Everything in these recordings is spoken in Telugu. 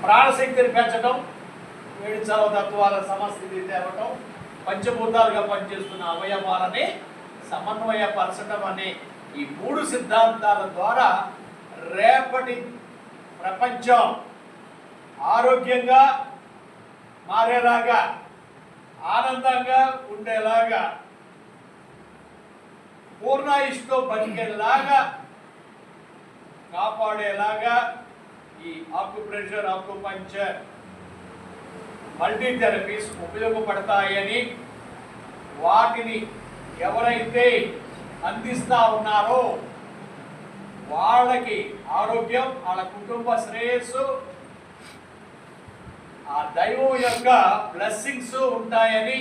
ప్రాణశక్తిని పెంచడం, వేడి చలవ తత్వాల సమస్థితి తేవటం, పంచభూతాలుగా పనిచేస్తున్న అవయవాలని సమన్వయపరచడం అనే ఈ 3 సిద్ధాంతాల ద్వారా రేపటి ప్రపంచం ఆరోగ్యంగా మారేలాగా, ఆనందంగా ఉండేలాగా, పూర్ణాయుష్తో బతికేలాగా కాపాడేలాగా ఈ ఆక్యుప్రెషర్, ఆక్యుపంక్చర్, మల్టీ థెరపీస్ ఉపయోగపడతాయని, వాటిని ఎవరైతే అందిస్తా ఉన్నారో వాళ్ళకి ఆరోగ్యం, వాళ్ళ కుటుంబ శ్రేయస్సు, ఆ దైవం యొక్క బ్లెస్సింగ్స్ ఉంటాయని,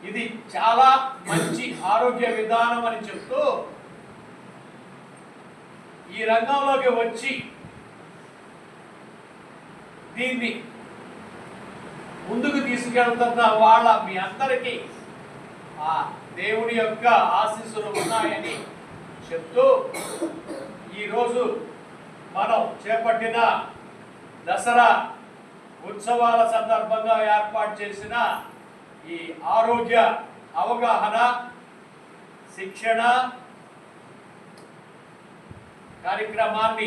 ఇది చాలా మంచి ఆరోగ్య విధానం అని చెప్తూ ఈ రంగంలోకి వచ్చి దీన్ని ముందుకు తీసుకెళ్తున్న వాళ్ళ మీ అందరికీ ఆ దేవుడి యొక్క ఆశీస్సులు ఉన్నాయని చెప్తూ ఈరోజు మనం చేపట్టిన దసరా ఉత్సవాల సందర్భంగా ఏర్పాటు చేసిన ఈ ఆరోగ్య అవగాహన శిక్షణ కార్యక్రమాన్ని